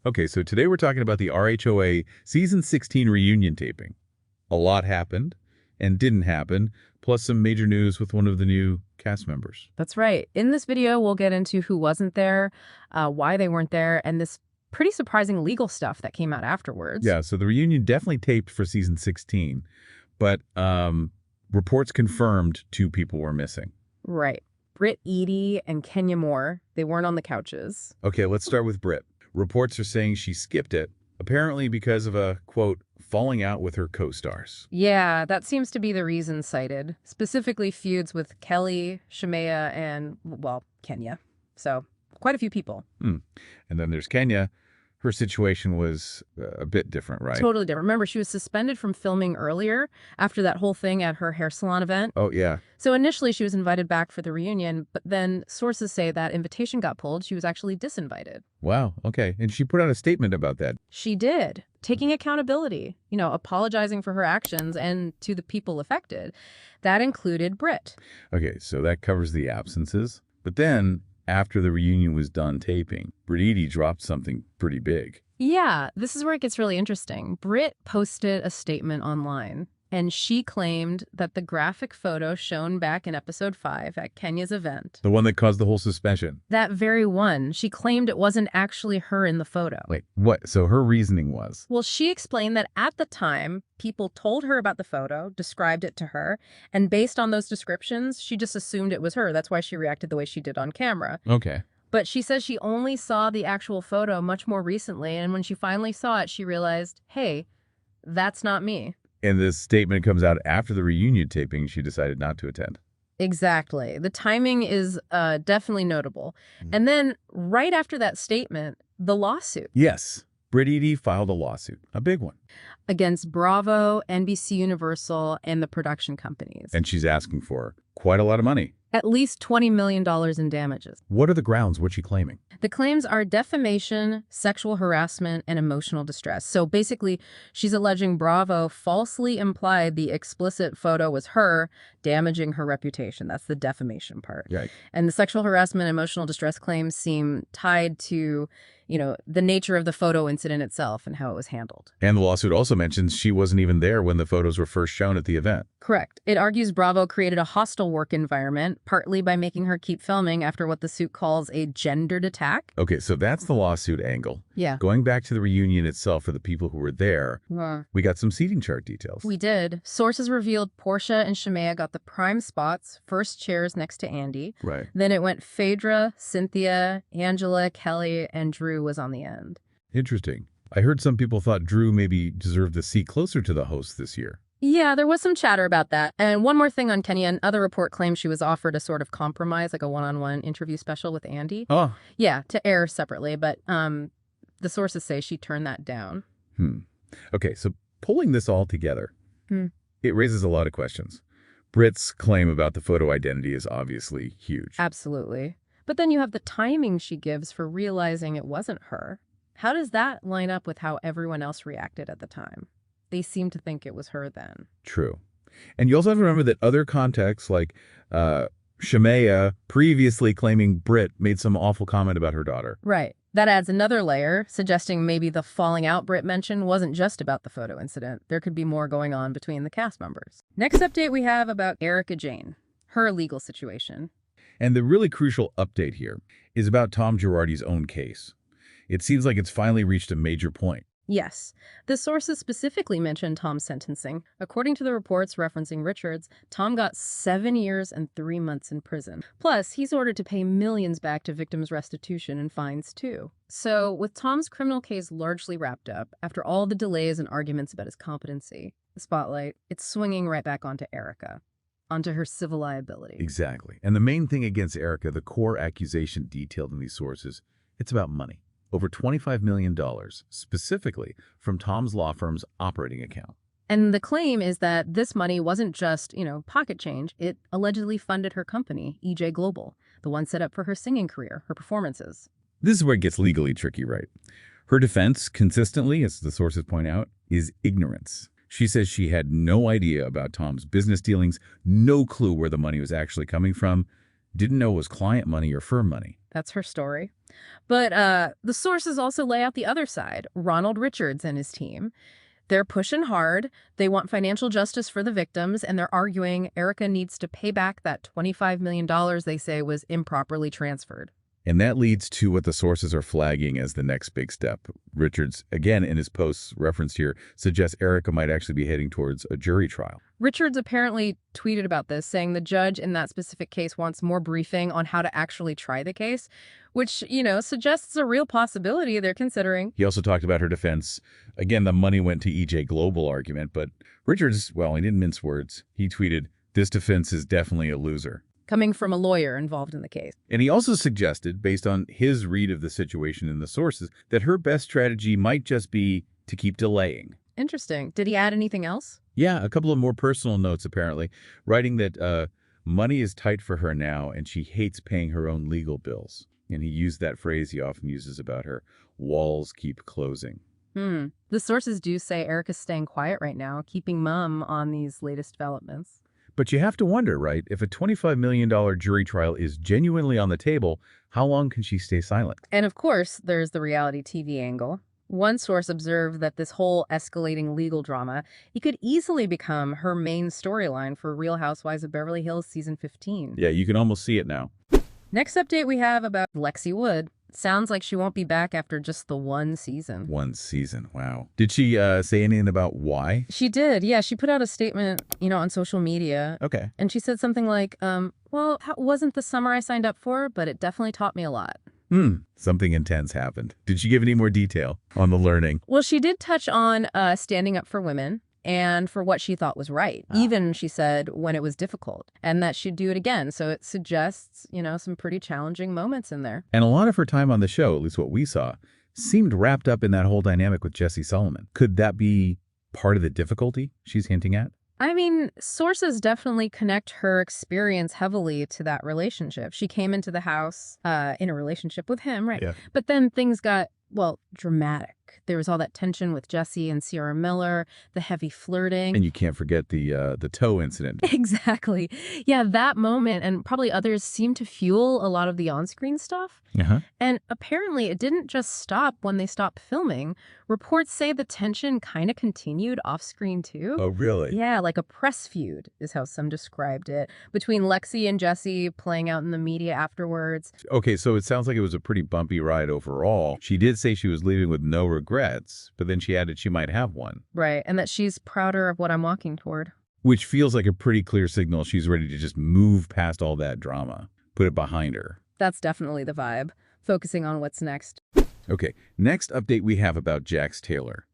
Okay, so today we're talking about the RHOA Season 16 reunion taping. A lot happened and didn't happen, plus some major news with one of the new cast members. That's right. In this video, we'll get into who wasn't there, why they weren't there, and this pretty surprising legal stuff that came out afterwards. Yeah, so the reunion definitely taped for Season 16, but reports confirmed 2 people were missing. Right. Brit Eady and Kenya Moore, they weren't on the couches. Okay, let's start with Brit. Reports are saying she skipped it, apparently because of a, quote, falling out with her co-stars. Yeah, that seems to be the reason cited. Specifically feuds with Kelly, Shemaya, and, well, Kenya. So, quite a few people. And then there's Kenya. Her situation was a bit different, right? Totally different. Remember, she was suspended from filming earlier after that whole thing at her hair salon event. Oh, yeah. So initially she was invited back for the reunion, but then sources say that invitation got pulled. She was actually disinvited. Wow, okay. And she put out a statement about that. She did, taking accountability, apologizing for her actions and to the people affected. That included Brit. Okay, so that covers the absences. But then, after the reunion was done taping, Brit Eady dropped something pretty big. Yeah, this is where it gets really interesting. Brit posted a statement online, and she claimed that the graphic photo shown back in episode 5 at Kenya's event, The one that caused the whole suspension. that very one, she claimed it wasn't actually her in the photo. Wait, what? So her reasoning was? Well, she explained that at the time, people told her about the photo, described it to her, and based on those descriptions, she just assumed it was her. That's why she reacted the way she did on camera. Okay. But she says she only saw the actual photo much more recently, and when she finally saw it, she realized, hey, that's not me. And this statement comes out after the reunion taping. She decided not to attend. Exactly. The timing is definitely notable. And then right after that statement, the lawsuit. Yes. Brit Eady filed a lawsuit, a big one. Against Bravo, NBC Universal, and the production companies. And she's asking for quite a lot of money. At least $20 million in damages. What are the grounds? What's she claiming? The claims are defamation, sexual harassment, and emotional distress. So basically, she's alleging Bravo falsely implied the explicit photo was her, damaging her reputation. That's the defamation part. Right. And the sexual harassment and emotional distress claims seem tied to, the nature of the photo incident itself and how it was handled. And the lawsuit also mentions she wasn't even there when the photos were first shown at the event. Correct. It argues Bravo created a hostile work environment, partly by making her keep filming after what the suit calls a gendered attack. Okay, so that's the lawsuit angle. Yeah. Going back to the reunion itself for the people who were there, we got some seating chart details. We did. Sources revealed Portia and Shemaya got the prime spots, first chairs next to Andy. Right. Then it went Phaedra, Cynthia, Angela, Kelly, and Drew was on the end. Interesting. I heard some people thought Drew maybe deserved a seat closer to the host this year. Yeah, there was some chatter about that. And one more thing on Kenya. Another report claims she was offered a sort of compromise, like a one-on-one interview special with Andy. Oh. Yeah, to air separately. But the sources say she turned that down. Okay, so pulling this all together, it raises a lot of questions. Brit's claim about the photo identity is obviously huge. Absolutely. But then you have the timing she gives for realizing it wasn't her. How does that line up with how everyone else reacted at the time? They seem to think it was her then. True. And you also have to remember that other contexts, like Shemaya previously claiming Brit made some awful comment about her daughter. Right. That adds another layer, suggesting maybe the falling out Brit mentioned wasn't just about the photo incident. There could be more going on between the cast members. Next update we have about Erika Jayne, her legal situation. And the really crucial update here is about Tom Girardi's own case. It seems like it's finally reached a major point. Yes. The sources specifically mentioned Tom's sentencing. According to the reports referencing Richards, Tom got 7 years and 3 months in prison. Plus, he's ordered to pay millions back to victims' restitution and fines, too. So, with Tom's criminal case largely wrapped up, after all the delays and arguments about his competency, the spotlight, it's swinging right back onto Erika, onto her civil liability. Exactly. And the main thing against Erika, the core accusation detailed in these sources, it's about money. Over $25 million, specifically from Tom's law firm's operating account. And the claim is that this money wasn't just, pocket change. It allegedly funded her company, EJ Global, the one set up for her singing career, her performances. This is where it gets legally tricky, right? Her defense, consistently, as the sources point out, is ignorance. She says she had no idea about Tom's business dealings, no clue where the money was actually coming from, didn't know it was client money or firm money. That's her story. But the sources also lay out the other side, Ronald Richards and his team. They're pushing hard. They want financial justice for the victims, and they're arguing Erika needs to pay back that $25 million they say was improperly transferred. And that leads to what the sources are flagging as the next big step. Richards, again, in his posts referenced here, suggests Erika might actually be heading towards a jury trial. Richards apparently tweeted about this, saying the judge in that specific case wants more briefing on how to actually try the case, which, suggests a real possibility they're considering. He also talked about her defense. Again, the money went to EJ Global argument, but Richards, well, he didn't mince words. He tweeted, "This defense is definitely a loser." Coming from a lawyer involved in the case. And he also suggested, based on his read of the situation in the sources, that her best strategy might just be to keep delaying. Interesting. Did he add anything else? Yeah, a couple of more personal notes, apparently, writing that money is tight for her now and she hates paying her own legal bills. And he used that phrase he often uses about her, walls keep closing. The sources do say Erika's staying quiet right now, keeping mum on these latest developments. But you have to wonder, right, if a $25 million jury trial is genuinely on the table, how long can she stay silent? And of course, there's the reality TV angle. One source observed that this whole escalating legal drama, it could easily become her main storyline for Real Housewives of Beverly Hills Season 15. Yeah, you can almost see it now. Next update we have about Lexi Wood. Sounds like she won't be back after just the one season. One season, wow. Did she say anything about why? She did, yeah. She put out a statement, on social media. Okay. And she said something like, well, it wasn't the summer I signed up for, but it definitely taught me a lot. Something intense happened. Did she give any more detail on the learning? Well, she did touch on standing up for women and for what she thought was right. Even, she said, when it was difficult, and that she'd do it again. So it suggests, some pretty challenging moments in there. And a lot of her time on the show, at least what we saw, seemed wrapped up in that whole dynamic with Jesse Solomon. Could that be part of the difficulty she's hinting at? I mean, sources definitely connect her experience heavily to that relationship. She came into the house in a relationship with him, right? Yeah. But then things got, dramatic. There was all that tension with Jesse and Sierra Miller, the heavy flirting. And you can't forget the toe incident. Exactly. Yeah, that moment and probably others seemed to fuel a lot of the on-screen stuff. And apparently it didn't just stop when they stopped filming. Reports say the tension kind of continued off-screen too. Oh, really? Yeah, like a press feud is how some described it, between Lexi and Jesse playing out in the media afterwards. Okay, so it sounds like it was a pretty bumpy ride overall. She did say she was leaving with no regrets, but then she added she might have one. Right, and that she's prouder of what I'm walking toward. Which feels like a pretty clear signal she's ready to just move past all that drama, put it behind her. That's definitely the vibe, focusing on what's next. Okay, next update we have about Jax Taylor.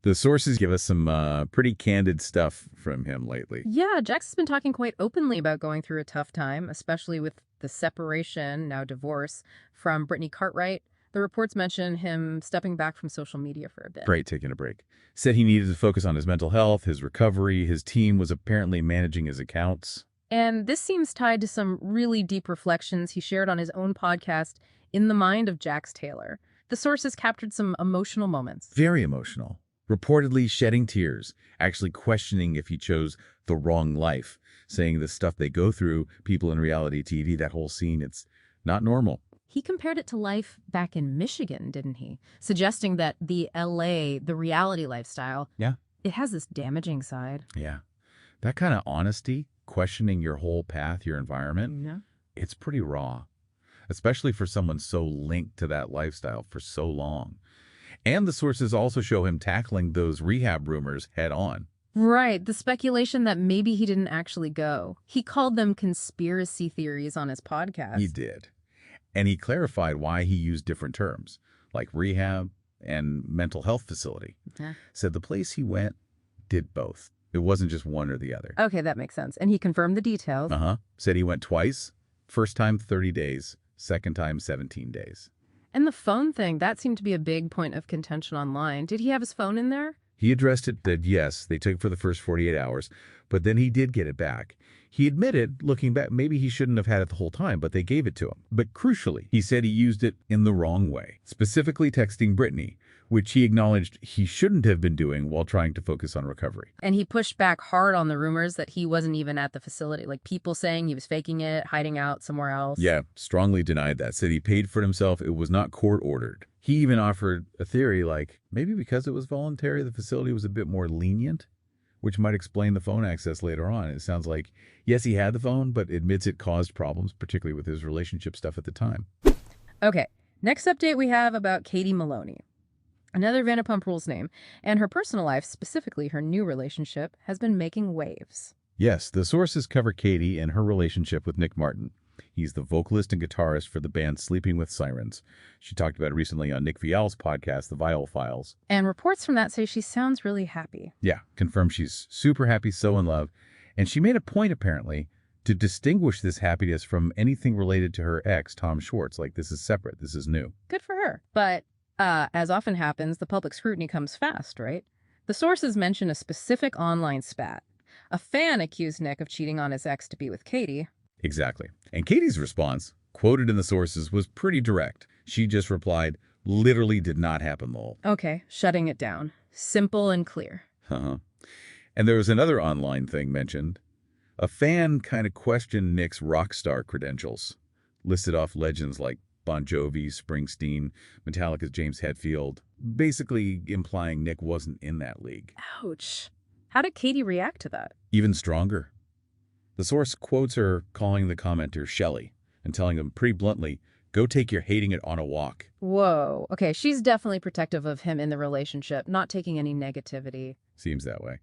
The sources give us some pretty candid stuff from him lately. Yeah, Jax has been talking quite openly about going through a tough time, especially with the separation, now divorce, from Brittany Cartwright. The reports mention him stepping back from social media for a bit. Right, taking a break. Said he needed to focus on his mental health, his recovery. His team was apparently managing his accounts. And this seems tied to some really deep reflections he shared on his own podcast, In the Mind of Jax Taylor. The sources captured some emotional moments. Very emotional. Reportedly shedding tears, actually questioning if he chose the wrong life, saying the stuff they go through, people in reality TV, that whole scene, it's not normal. He compared it to life back in Michigan, didn't he? Suggesting that the LA, the reality lifestyle, it has this damaging side. Yeah. That kind of honesty, questioning your whole path, your environment, it's pretty raw, especially for someone so linked to that lifestyle for so long. And the sources also show him tackling those rehab rumors head on. Right, the speculation that maybe he didn't actually go. He called them conspiracy theories on his podcast. He did. And he clarified why he used different terms, like rehab and mental health facility. Said the place he went did both. It wasn't just one or the other. Okay, that makes sense. And he confirmed the details. Said he went twice. First time 30 days, second time 17 days. And the phone thing, that seemed to be a big point of contention online. Did he have his phone in there? He addressed it that, yes, they took it for the first 48 hours, but then he did get it back. He admitted, looking back, maybe he shouldn't have had it the whole time, but they gave it to him. But crucially, he said he used it in the wrong way, specifically texting Brittany, which he acknowledged he shouldn't have been doing while trying to focus on recovery. And he pushed back hard on the rumors that he wasn't even at the facility, like people saying he was faking it, hiding out somewhere else. Yeah, strongly denied that. Said he paid for it himself. It was not court-ordered. He even offered a theory like maybe because it was voluntary, the facility was a bit more lenient, which might explain the phone access later on. It sounds like, yes, he had the phone, but admits it caused problems, particularly with his relationship stuff at the time. Okay, next update we have about Katie Maloney. Another Vanderpump Rules name, and her personal life, specifically her new relationship, has been making waves. Yes, the sources cover Katie and her relationship with Nick Martin. He's the vocalist and guitarist for the band Sleeping with Sirens. She talked about it recently on Nick Vial's podcast, The Vial Files. And reports from that say she sounds really happy. Yeah, confirmed she's super happy, so in love. And she made a point, apparently, to distinguish this happiness from anything related to her ex, Tom Schwartz. Like, this is separate. This is new. Good for her. But as often happens, the public scrutiny comes fast, right? The sources mention a specific online spat. A fan accused Nick of cheating on his ex to be with Katie. Exactly. And Katie's response, quoted in the sources, was pretty direct. She just replied, literally did not happen, lol. Okay, shutting it down. Simple and clear. Uh-huh. And there was another online thing mentioned. A fan kind of questioned Nick's rock star credentials. Listed off legends like Bon Jovi, Springsteen, Metallica's James Hetfield, basically implying Nick wasn't in that league. Ouch. How did Katie react to that? Even stronger. The source quotes her calling the commenter Shelly and telling them pretty bluntly, go take your hating it on a walk. Whoa. Okay, she's definitely protective of him in the relationship, not taking any negativity. Seems that way.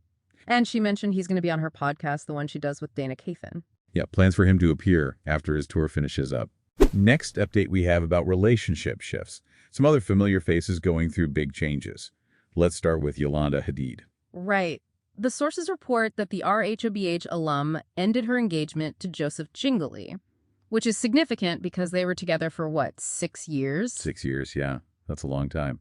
And she mentioned he's going to be on her podcast, the one she does with Dana Kathan. Yeah, plans for him to appear after his tour finishes up. Next update we have about relationship shifts. Some other familiar faces going through big changes. Let's start with Yolanda Hadid. Right. The sources report that the RHOBH alum ended her engagement to Joseph Jingoli, which is significant because they were together for, 6 years? 6 years, yeah. That's a long time.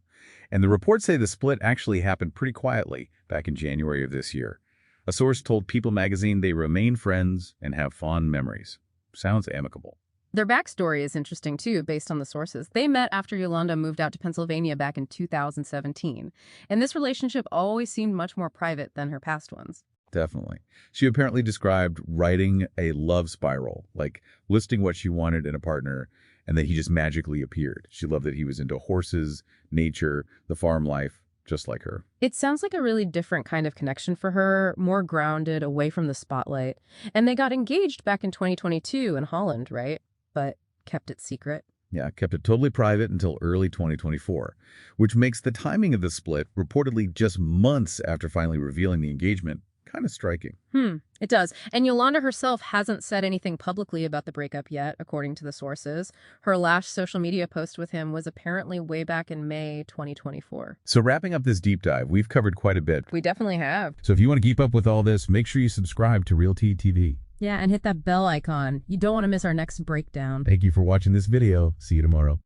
And the reports say the split actually happened pretty quietly back in January of this year. A source told People magazine they remain friends and have fond memories. Sounds amicable. Their backstory is interesting, too, based on the sources. They met after Yolanda moved out to Pennsylvania back in 2017. And this relationship always seemed much more private than her past ones. Definitely. She apparently described writing a love spiral, like listing what she wanted in a partner, and that he just magically appeared. She loved that he was into horses, nature, the farm life, just like her. It sounds like a really different kind of connection for her, more grounded, away from the spotlight. And they got engaged back in 2022 in Holland, right? But kept it secret. Yeah, kept it totally private until early 2024, which makes the timing of the split, reportedly just months after finally revealing the engagement, kind of striking. It does. And Yolanda herself hasn't said anything publicly about the breakup yet, according to the sources. Her last social media post with him was apparently way back in May 2024. So wrapping up this deep dive, we've covered quite a bit. We definitely have. So if you want to keep up with all this, make sure you subscribe to Real Tea TV. Yeah, and hit that bell icon. You don't want to miss our next breakdown. Thank you for watching this video. See you tomorrow.